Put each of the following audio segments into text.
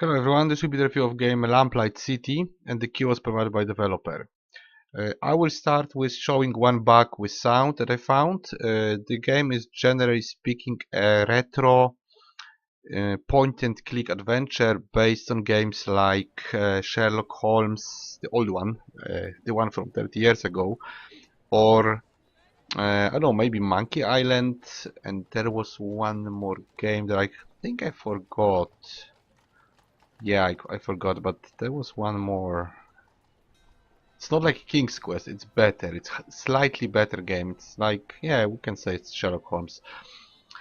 Hello everyone, this will be the review of game Lamplight City, and the key was provided by developer. I will start with showing one bug with sound that I found. The game is generally speaking a retro point and click adventure based on games like Sherlock Holmes, the old one, the one from 30 years ago, or I don't know, maybe Monkey Island, and there was one more game that I think I forgot. Yeah, I forgot, but there was one more. It's not like King's Quest, it's better. It's slightly better game. It's like, yeah, we can say it's Sherlock Holmes.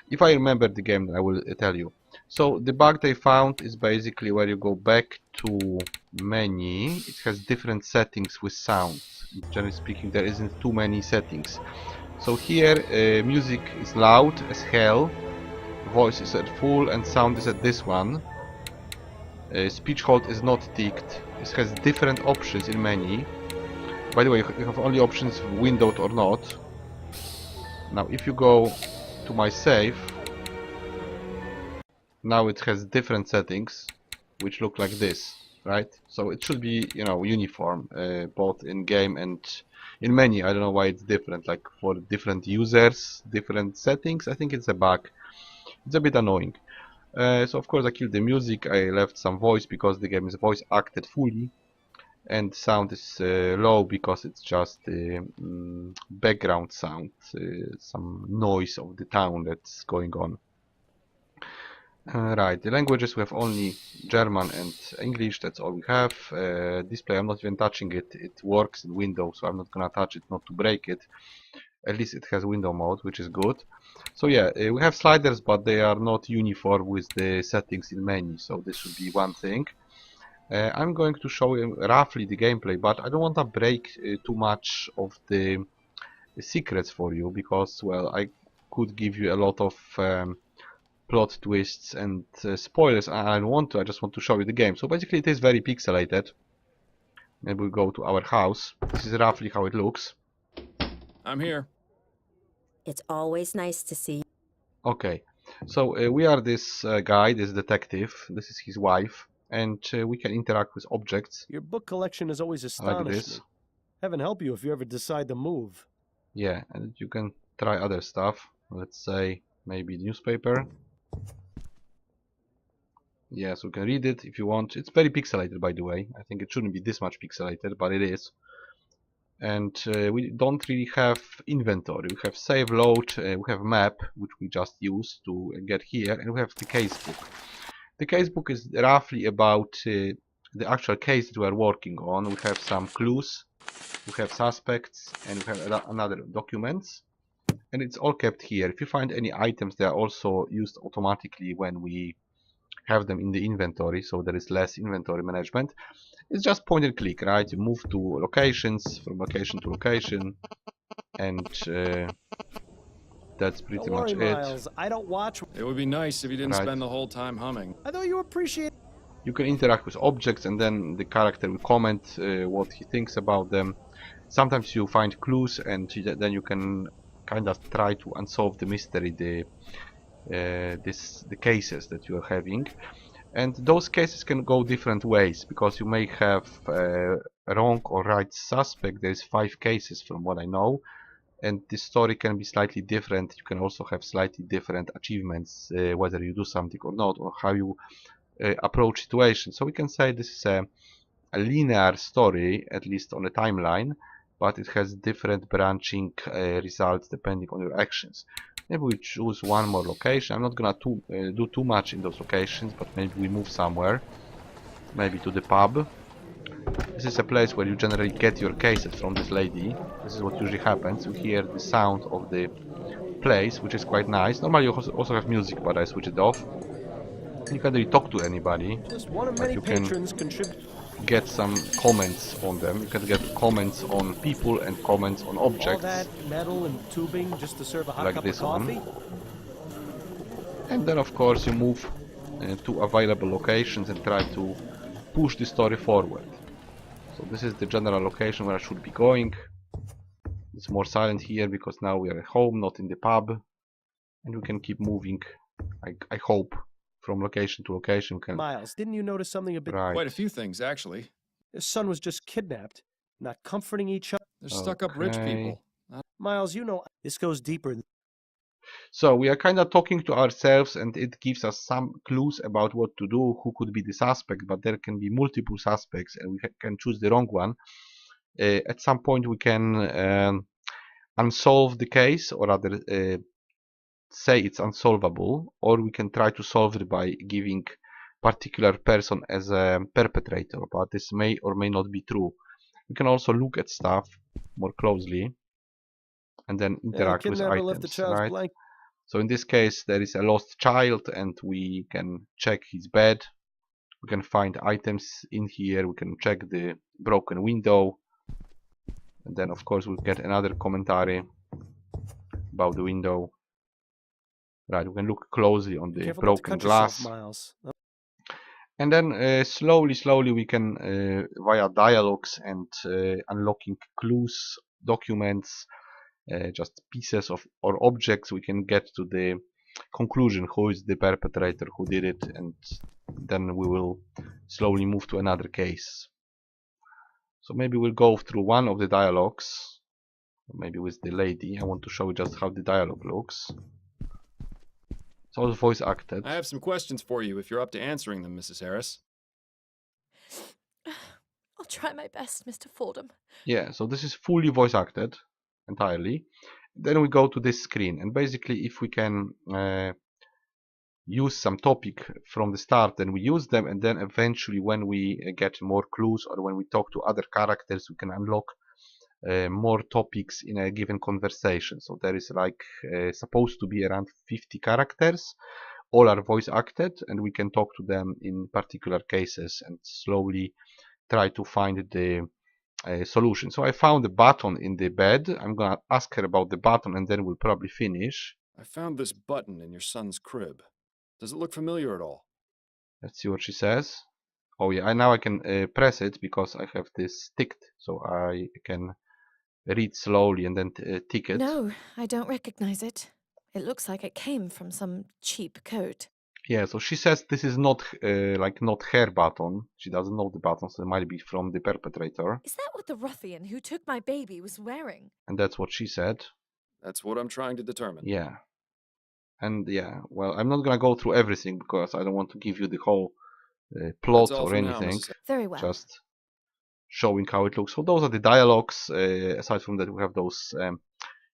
If I remember the game, I will tell you. So the bug they found is basically where you go back to menu. It has different settings with sound. Generally speaking, there isn't too many settings. So here, music is loud as hell, voice is at full, and sound is at this one. Speech hold is not ticked. It has different options in menu. By the way, you have only options windowed or not. Now if you go to my save, now it has different settings which look like this, right? So it should be, you know, uniform both in game and in menu. I don't know why it's different, like for different users, different settings. I think it's a bug. It's a bit annoying. So of course I killed the music. I left some voice because the game is voice acted fully, and sound is low because it's just background sound, some noise of the town that's going on. Right, the languages we have only German and English, that's all we have. Display, I'm not even touching it. It works in Windows, so I'm not gonna touch it, not to break it. At least it has window mode, which is good. So yeah, we have sliders, but they are not uniform with the settings in menu, so this should be one thing. I'm going to show you roughly the gameplay, but I don't want to break too much of the secrets for you, because, well, I could give you a lot of plot twists and spoilers. I don't want to, I just want to show you the game. So basically it is very pixelated. Maybe we go to our house. This is roughly how it looks. I'm here. It's always nice to see. Okay, so we are this guy, this detective. This is his wife, and we can interact with objects. Your book collection has always Like astonished this. me. Heaven help you if you ever decide to move. Yeah, and you can try other stuff. Let's say maybe newspaper. Yes, we can read it if you want. It's very pixelated, by the way. I think it shouldn't be this much pixelated, but it is. And we don't really have inventory. We have save, load, we have map, which we just use to get here, and we have the casebook. The casebook is roughly about the actual case that we are working on. We have some clues, we have suspects, and we have another documents, and it's all kept here. If you find any items, they are also used automatically when we have them in the inventory, so there is less inventory management. It's just point and click, right? You move to locations, from location to location, and that's pretty Don't worry, much it. Miles. I don't watch. It would be nice if you didn't Right. spend the whole time humming. I thought you appreciate. You can interact with objects, and then the character will comment what he thinks about them. Sometimes you find clues, and then you can kind of try to unsolve the mystery, the cases that you are having. And those cases can go different ways, because you may have wrong or right suspect. There's 5 cases from what I know, and the story can be slightly different. You can also have slightly different achievements, whether you do something or not, or how you approach situations. So we can say this is a linear story, at least on the timeline, but it has different branching results depending on your actions. Maybe we choose one more location. I'm not gonna do too much in those locations, but maybe we move somewhere, maybe to the pub. This is a place where you generally get your cases from this lady. This is what usually happens. You hear the sound of the place, which is quite nice. Normally you also have music, but I switch it off. You can't really talk to anybody, Just one of but many you can patrons contribute. get some comments on them. You can get comments on people and comments on All objects, that metal and tubing just to serve a hot like cup this of coffee. and then of course you move to available locations and try to push the story forward. So this is the general location where I should be going. It's more silent here because now we are at home, not in the pub, and we can keep moving, I hope, from location to location. Can Miles, didn't you notice something a bit? right. Quite a few things, actually. His son was just kidnapped, not comforting each other. They're stuck-up rich Okay. people. Miles, you know, this goes deeper. So we are kind of talking to ourselves, and it gives us some clues about what to do, who could be the suspect, but there can be multiple suspects and we can choose the wrong one. At some point we can unsolve the case, or rather say it's unsolvable, or we can try to solve it by giving particular person as a perpetrator, but this may or may not be true. We can also look at stuff more closely and then interact with Kidnapper left the items, child's right? blanket. So in this case there is a lost child and we can check his bed. We can find items in here. We can check the broken window. And then of course we'll get another commentary about the window. Right, we can look closely on the Careful not to broken cut yourself, glass. Miles. And then slowly we can, via dialogues and unlocking clues, documents, just pieces of or objects, we can get to the conclusion who is the perpetrator, who did it, and then we will slowly move to another case. So maybe we'll go through one of the dialogues, maybe with the lady. I want to show you just how the dialogue looks. It's all voice acted. I have some questions for you if you're up to answering them, Mrs. Harris. I'll try my best, Mr. Fordham. Yeah, so this is fully voice acted entirely. Then we go to this screen, and basically if we can use some topic from the start, then we use them, and then eventually when we get more clues or when we talk to other characters, we can unlock more topics in a given conversation. So there is like supposed to be around 50 characters. All are voice acted, and we can talk to them in particular cases and slowly try to find the solution. So I found a button in the bed. I'm gonna ask her about the button and then we'll probably finish. I found this button in your son's crib. Does it look familiar at all? Let's see what she says. Oh yeah, now I can press it because I have this ticked, so I can read slowly and then tick it. No, I don't recognize it. It looks like it came from some cheap coat. Yeah, so she says this is not like not her button. She doesn't know the button, so it might be from the perpetrator. Is that what the ruffian who took my baby was wearing? And that's what she said. That's what I'm trying to determine. Yeah. And yeah, well, I'm not gonna go through everything because I don't want to give you the whole plot That's all or for now, anything. Mrs. Very well. Just showing how it looks. So those are the dialogues. Aside from that, we have those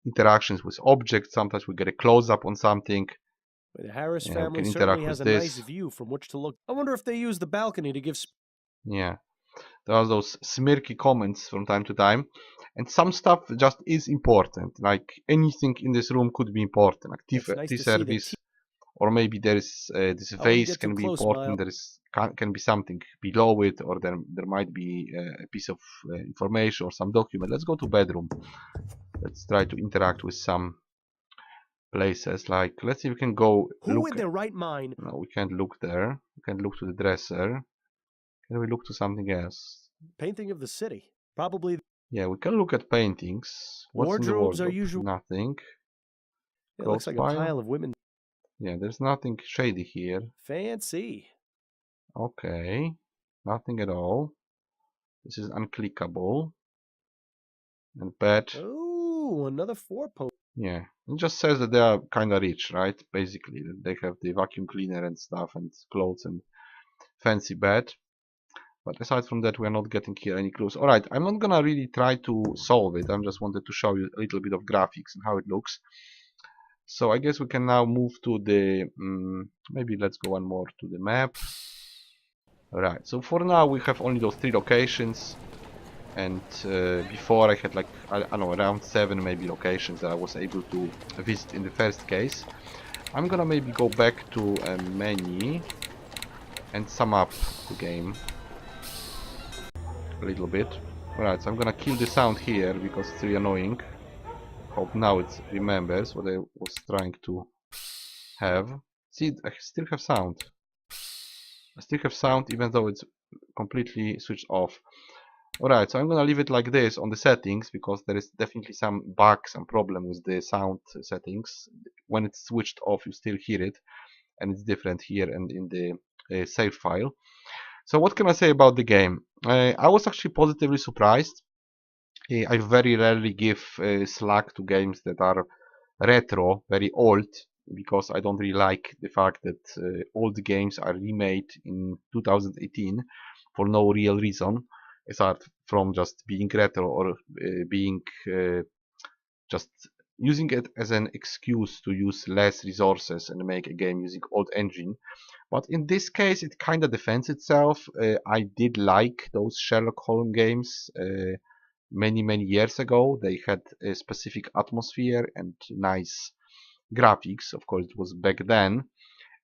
interactions with objects. Sometimes we get a close-up on something. The Harris Yeah, we family can certainly interact has a with nice this. view from which to look. I wonder if they use the balcony to give. Yeah, there are those smirky comments from time to time, and some stuff just is important. Like anything in this room could be important, like tea, It's nice tea to see that service, or maybe there is this I wouldn't vase get can too be close, important. Miles. There is can be something below it, or there might be a piece of information or some document. Let's go to bedroom. Let's try to interact with some places. Like let's see if we can go Who look. in their right mind? No, we can't look there. We can look to the dresser. Can we look to something else? Painting of the city. Probably. Yeah, we can look at paintings. What's in the Wardrobes are wardrobe? usually. Nothing. It looks Clothes like pile? a pile of women. Yeah, there's nothing shady here. Fancy. Okay, nothing at all. This is unclickable. And bed. Oh, another four-post. Yeah, it just says that they are kind of rich, right? Basically, that they have the vacuum cleaner and stuff and clothes and fancy bed. But aside from that, we are not getting here any clues. Alright, I'm not gonna really try to solve it. I just wanted to show you a little bit of graphics and how it looks. So I guess we can now move to the... maybe let's go one more to the map. Alright, so for now we have only those 3 locations. And before I had like, I don't know, around 7 maybe locations that I was able to visit in the first case. I'm gonna maybe go back to a menu and sum up the game a little bit. Alright, so I'm gonna kill the sound here because it's really annoying. Hope now it remembers what I was trying to have. See, I still have sound. I still have sound even though it's completely switched off. Alright, so I'm gonna leave it like this on the settings because there is definitely some bug, some problem with the sound settings. When it's switched off you still hear it. and it's different here and in the save file. So what can I say about the game? I was actually positively surprised. I very rarely give slack to games that are retro, very old, because I don't really like the fact that old games are remade in 2018 for no real reason, aside from just being retro or being just using it as an excuse to use less resources and make a game using old engine. But in this case, it kind of defends itself. I did like those Sherlock Holmes games many years ago. They had a specific atmosphere and nice graphics. Of course, it was back then.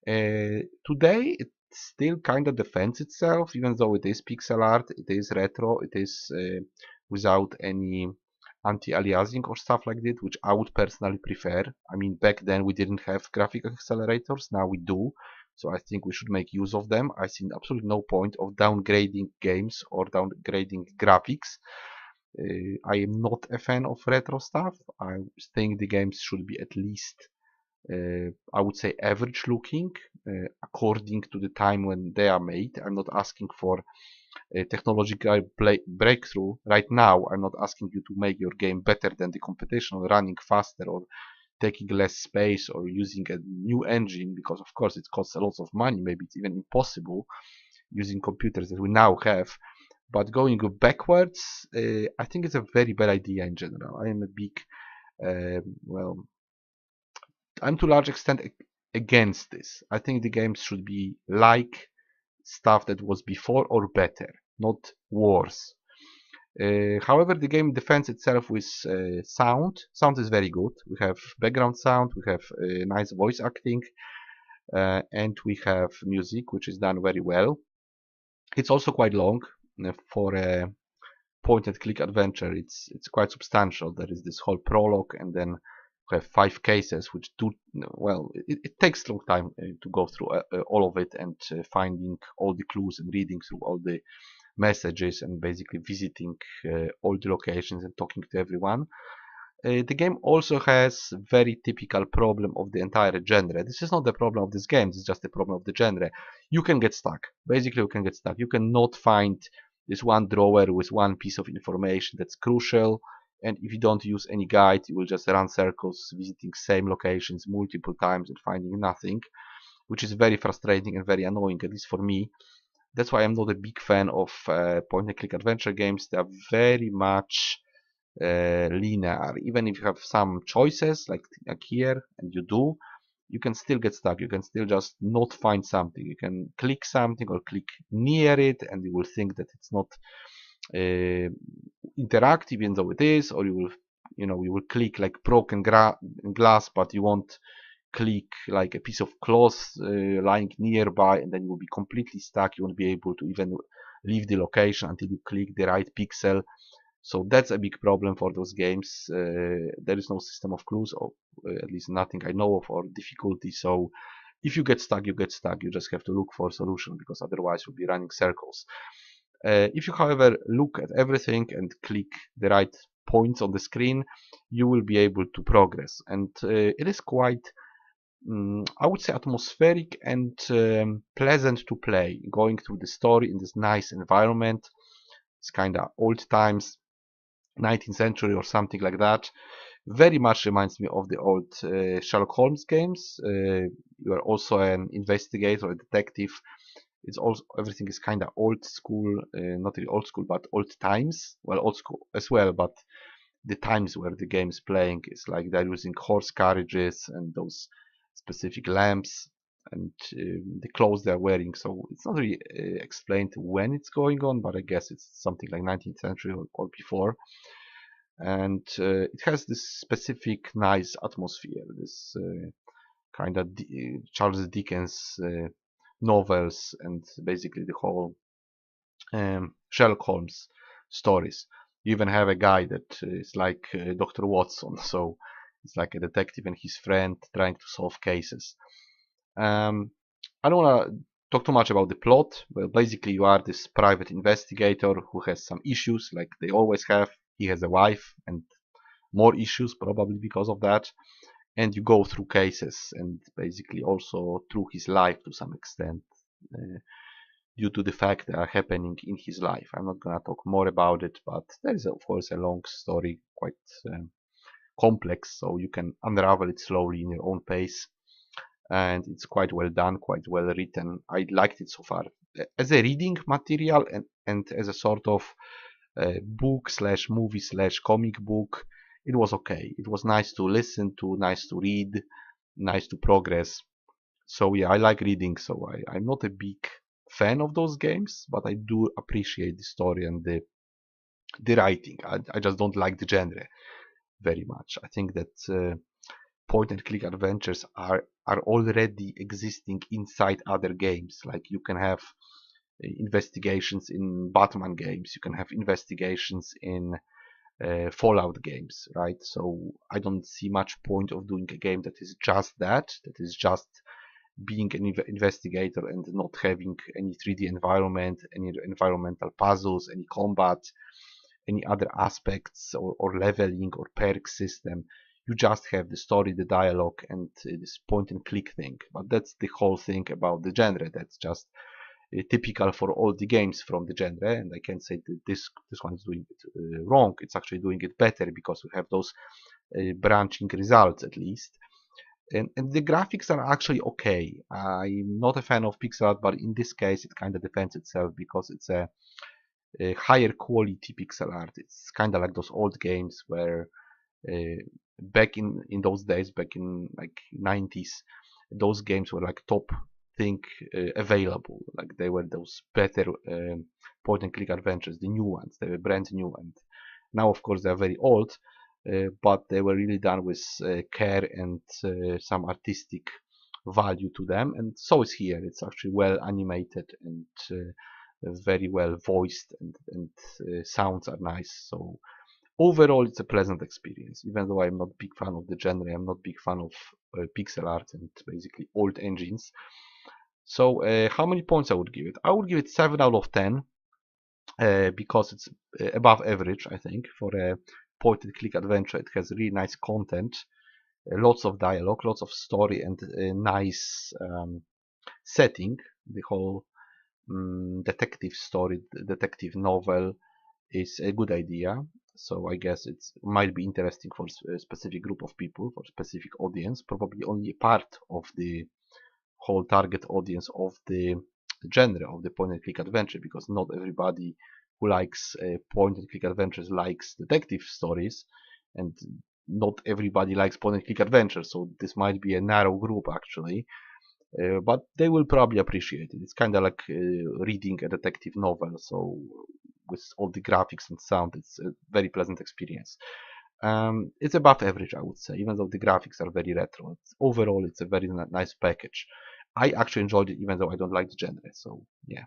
Today, it still kind of defends itself, even though it is pixel art, it is retro, it is without any anti-aliasing or stuff like that, which I would personally prefer. I mean, back then we didn't have graphic accelerators, now we do. So I think we should make use of them. I see absolutely no point of downgrading games or downgrading graphics. I am not a fan of retro stuff. I think the games should be at least, I would say, average looking according to the time when they are made. I'm not asking for a technological breakthrough right now. I'm not asking you to make your game better than the competition or running faster or taking less space or using a new engine, because of course it costs a lot of money. Maybe it's even impossible using computers that we now have. But going backwards, I think it's a very bad idea in general. I am a big, well, I'm to a large extent against this. I think the games should be like stuff that was before or better, not worse. However, the game defends itself with sound. Sound is very good. We have background sound, we have nice voice acting, and we have music, which is done very well. It's also quite long for a point-and-click adventure. It's quite substantial. There is this whole prologue, and then we have 5 cases, which do well. It takes a long time to go through all of it and finding all the clues and reading through all the messages and basically visiting all the locations and talking to everyone. The game also has very typical problem of the entire genre. This is not the problem of this game, this is just the problem of the genre. You can get stuck. Basically, you can get stuck. You cannot find this one drawer with one piece of information that's crucial, and if you don't use any guide, you will just run circles visiting same locations multiple times and finding nothing, which is very frustrating and very annoying, at least for me. That's why I'm not a big fan of point-and-click adventure games. They are very much linear. Even if you have some choices, like here, and you can still get stuck. You can still just not find something. You can click something or click near it, and you will think that it's not interactive, even though it is. Or you will click like broken glass, but you won't click like a piece of cloth lying nearby, and then you will be completely stuck. You won't be able to even leave the location until you click the right pixel. So that's a big problem for those games. There is no system of clues, or at least nothing I know of, or difficulty. So if you get stuck, you get stuck. You just have to look for a solution, because otherwise you'll be running circles. If you, however, look at everything and click the right points on the screen, you will be able to progress. And it is quite, I would say, atmospheric and pleasant to play, going through the story in this nice environment. It's kind of old times, 19th century or something like that. Very much reminds me of the old Sherlock Holmes games. You are also an investigator, a detective. It's also, everything is kind of old school, not really old school, but old times. Well, old school as well, but the times where the game is playing is like they're using horse carriages and those specific lamps and the clothes they're wearing. So it's not really explained when it's going on, but I guess it's something like 19th century or before. And it has this specific nice atmosphere, this kind of Charles Dickens novels, and basically the whole Sherlock Holmes stories. You even have a guy that is like Dr. Watson, so it's like a detective and his friend trying to solve cases. I don't want to talk too much about the plot. Well, basically you are this private investigator who has some issues, like they always have. He has a wife and more issues, probably because of that. and you go through cases, and basically also through his life to some extent, due to the fact that are happening in his life. I'm not gonna talk more about it, but there is of course a long story, quite complex, so you can unravel it slowly in your own pace, and it's quite well done, quite well written. I liked it so far as a reading material, and as a sort of book slash movie slash comic book. It was okay. It was nice to listen to, nice to read, nice to progress. So yeah, I like reading, so I'm not a big fan of those games, but I do appreciate the story and the writing. I just don't like the genre very much. I think that point and click adventures are already existing inside other games. Like you can have investigations in Batman games, you can have investigations in Fallout games, right? So I don't see much point of doing a game that is just that is just being an investigator and not having any 3D environment, any environmental puzzles, any combat, any other aspects or leveling or perk system. You just have the story, the dialogue, and this point and click thing. But that's the whole thing about the genre. That's just typical for all the games from the genre, and I can say that this one is doing it wrong. It's actually doing it better because we have those branching results at least. And the graphics are actually okay. I'm not a fan of pixel art, but in this case it kind of defends itself because it's a higher quality pixel art. It's kind of like those old games where back in those days, back in like 90s, those games were like top thing available. Like they were those better point and click adventures, the new ones. They were brand new, and now of course they're very old, but they were really done with care and some artistic value to them, and so is here. It's actually well animated and very well voiced, and sounds are nice. So overall it's a pleasant experience, even though I'm not a big fan of the genre. I'm not a big fan of pixel art and basically old engines. So how many points I would give it? I would give it 7 out of 10 because it's above average, I think, for a point and click adventure. It has really nice content, lots of dialogue, lots of story, and a nice setting. The whole detective story, detective novel is a good idea. So I guess it might be interesting for a specific group of people, for a specific audience, probably only a part of the whole target audience of the genre of the point and click adventure, because not everybody who likes point and click adventures likes detective stories, and not everybody likes point and click adventures, so this might be a narrow group actually. But they will probably appreciate it. It's kind of like reading a detective novel, so with all the graphics and sound, it's a very pleasant experience. It's above average, I would say, even though the graphics are very retro. Overall, it's a very nice package. I actually enjoyed it, even though I don't like the genre. So yeah.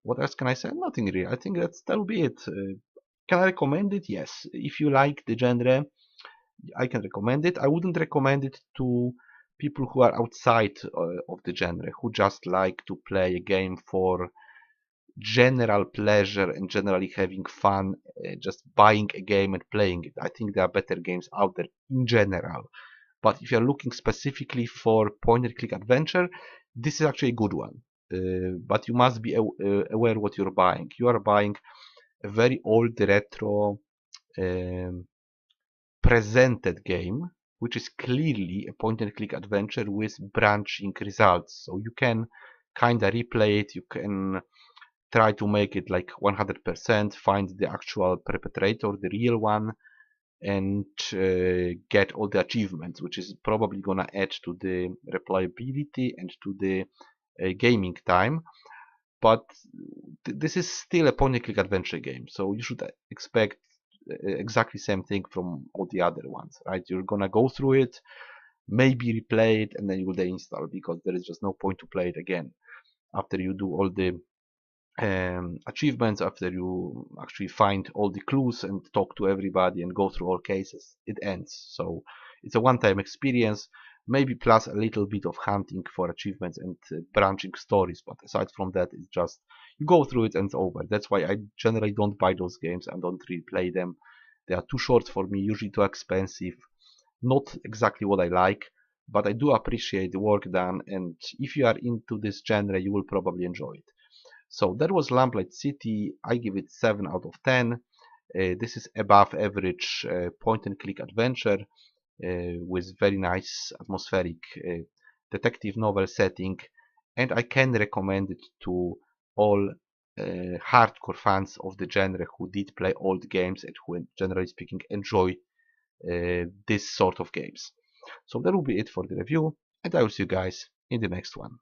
What else can I say? Nothing really. I think that'll be it. Can I recommend it? Yes. If you like the genre, I can recommend it. I wouldn't recommend it to people who are outside of the genre, who just like to play a game for general pleasure and generally having fun, just buying a game and playing it. I think there are better games out there in general. But if you're looking specifically for point and click adventure, this is actually a good one. But you must be aware what you're buying. You are buying a very old retro presented game, which is clearly a point and click adventure with branching results. So you can kinda replay it, you can try to make it like 100%, find the actual perpetrator, the real one, and get all the achievements, which is probably gonna add to the replayability and to the gaming time. But this is still a point and click adventure game, so you should expect exactly same thing from all the other ones, right? You're gonna go through it, maybe replay it, and then you will deinstall, because there is just no point to play it again after you do all the achievements, after you actually find all the clues and talk to everybody and go through all cases. It ends. So it's a one-time experience, maybe plus a little bit of hunting for achievements and branching stories, but aside from that, it's just you go through it and it's over. That's why I generally don't buy those games and don't really play them. They are too short for me, usually too expensive. not exactly what I like, but I do appreciate the work done, and if you are into this genre, you will probably enjoy it. So that was Lamplight City. I give it 7 out of 10. This is above average point and click adventure with very nice atmospheric detective novel setting, and I can recommend it to all hardcore fans of the genre who did play old games and who, generally speaking, enjoy this sort of games. So that will be it for the review, and I will see you guys in the next one.